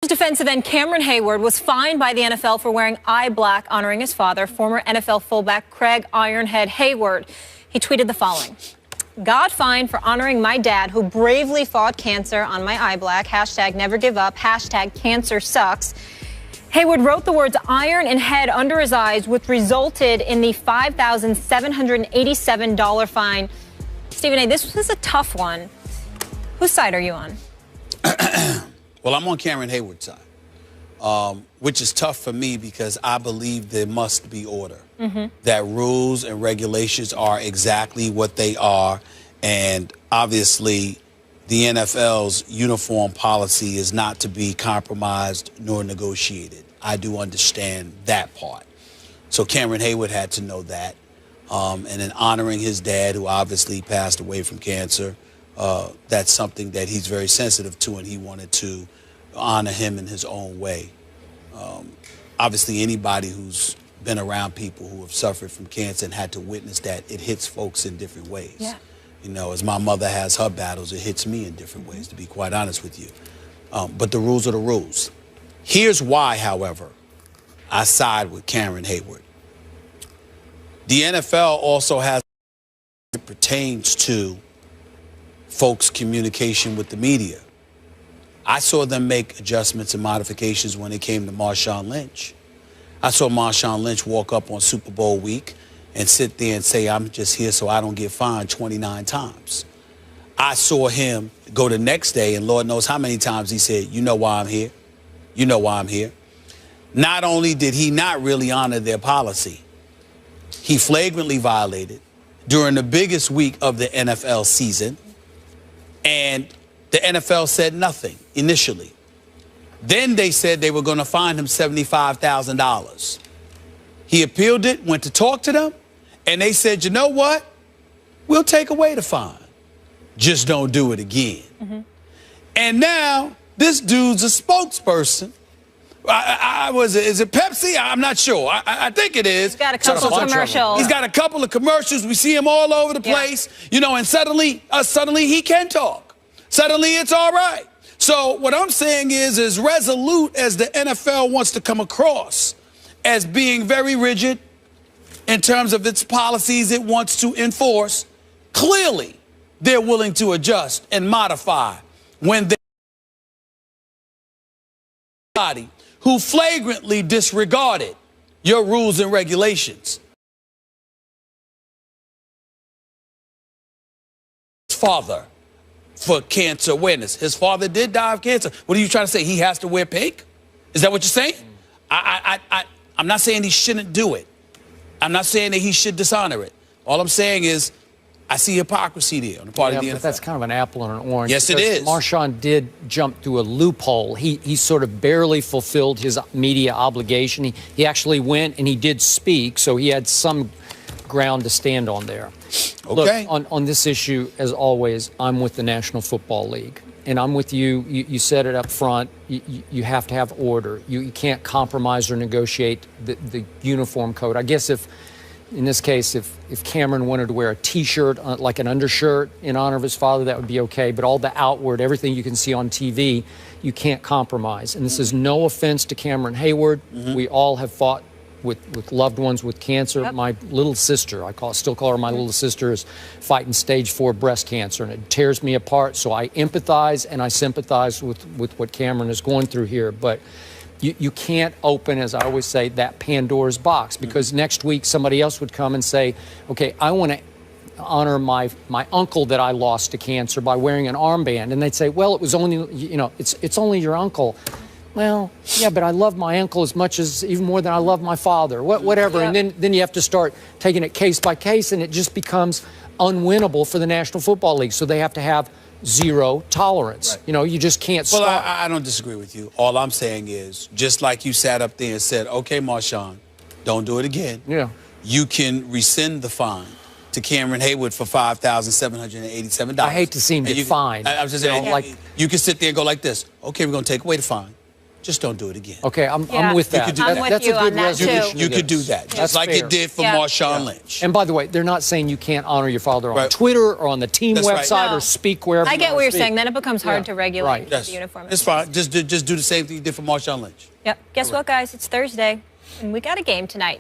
Defensive end Cameron Heyward was fined by the NFL for wearing eye black, honoring his father, former NFL fullback Craig Ironhead Heyward. He tweeted the following: "God fine for honoring my dad who bravely fought cancer on my eye black. Hashtag never give up. Hashtag cancer sucks." Heyward wrote the words iron and head under his eyes, which resulted in the $5,787 fine. Stephen A., this was a tough one. Whose side are you on? Well, I'm on Cameron Heyward's side, which is tough for me because I believe there must be order, that rules and regulations are exactly what they are, and obviously the NFL's uniform policy is not to be compromised nor negotiated. I do understand that part. So Cameron Heyward had to know that, and in honoring his dad, who obviously passed away from cancer, that's something that he's very sensitive to, and he wanted to honor him in his own way. Obviously, anybody who's been around people who have suffered from cancer and had to witness that, it hits folks in different ways. Yeah. You know, as my mother has her battles, it hits me in different ways, to be quite honest with you. But the rules are the rules. Here's why, however, I side with Cameron Heyward. The NFL also has, it pertains to folks' communication with the media. I saw them make adjustments and modifications when it came to Marshawn Lynch. I saw Marshawn Lynch walk up on Super Bowl week and sit there and say, "I'm just here so I don't get fined 29 times. I saw him go the next day, and Lord knows how many times he said, "You know why I'm here? You know why I'm here." Not only did he not really honor their policy, he flagrantly violated during the biggest week of the NFL season, and the NFL said nothing initially. Then they said they were going to fine him $75,000. He appealed it, went to talk to them, and they said, "You know what? We'll take away the fine. Just don't do it again." And now this dude's a spokesperson. Is it Pepsi? I'm not sure. I think it is. He's got a couple of commercials. He's got a couple of commercials. We see him all over the place, you know, and suddenly he can talk. Suddenly it's all right. So what I'm saying is, as resolute as the NFL wants to come across as being very rigid in terms of its policies it wants to enforce, clearly they're willing to adjust and modify when somebody who flagrantly disregarded your rules and regulations. Father for cancer awareness. His father did die of cancer. What are you trying to say? He has to wear pink? Is that what you're saying? I'm not saying he shouldn't do it. I'm not saying that he should dishonor it. All I'm saying is I see hypocrisy there on the part of the NFL. But that's kind of an apple and an orange. Yes, it is. Marshawn did jump through a loophole. He sort of barely fulfilled his media obligation. He actually went and he did speak, so he had some ground to stand on there. Okay. Look, on this issue, as always, I'm with the National Football League. And I'm with you. You said it up front. You have to have order. You can't compromise or negotiate the uniform code. I guess if, in this case, if Cameron wanted to wear a T-shirt, like an undershirt, in honor of his father, that would be okay. But all the outward, everything you can see on TV, you can't compromise. And this is no offense to Cameron Heyward. We all have fought with loved ones with cancer. Yep. My little sister, still call her my little sister, is fighting stage 4 breast cancer, and it tears me apart. So I empathize and I sympathize with what Cameron is going through here. But you can't open, as I always say, that Pandora's box, because next week somebody else would come and say, okay, I want to honor my uncle that I lost to cancer by wearing an armband. And they'd say, well, it was only, it's only your uncle. Well, yeah, but I love my uncle as much as, even more than I love my father, whatever. Yeah. And then you have to start taking it case by case, and it just becomes unwinnable for the National Football League. So they have to have zero tolerance. Right. You just can't stop. Well, I don't disagree with you. All I'm saying is, just like you sat up there and said, okay, Marshawn, don't do it again. Yeah. You can rescind the fine to Cameron Heyward for $5,787. I hate to see him get fined. I was just saying, like, you can sit there and go like this. Okay, we're going to take away the fine. just don't do it again. Okay, I'm with that. You could do I'm that. with That's you a good on that, too. resolution. You to could do this. that, That's just like fair. it did for Yeah. Marshawn Lynch. And by the way, they're not saying you can't honor your father on Right. Twitter or on the team That's right. website No. or speak wherever. I you get wanna what you're speak. saying. Then it becomes hard to regulate Right. the uniform. It's fine. Just do the same thing you did for Marshawn Lynch. Yep. Guess what, guys? It's Thursday, and we got a game tonight.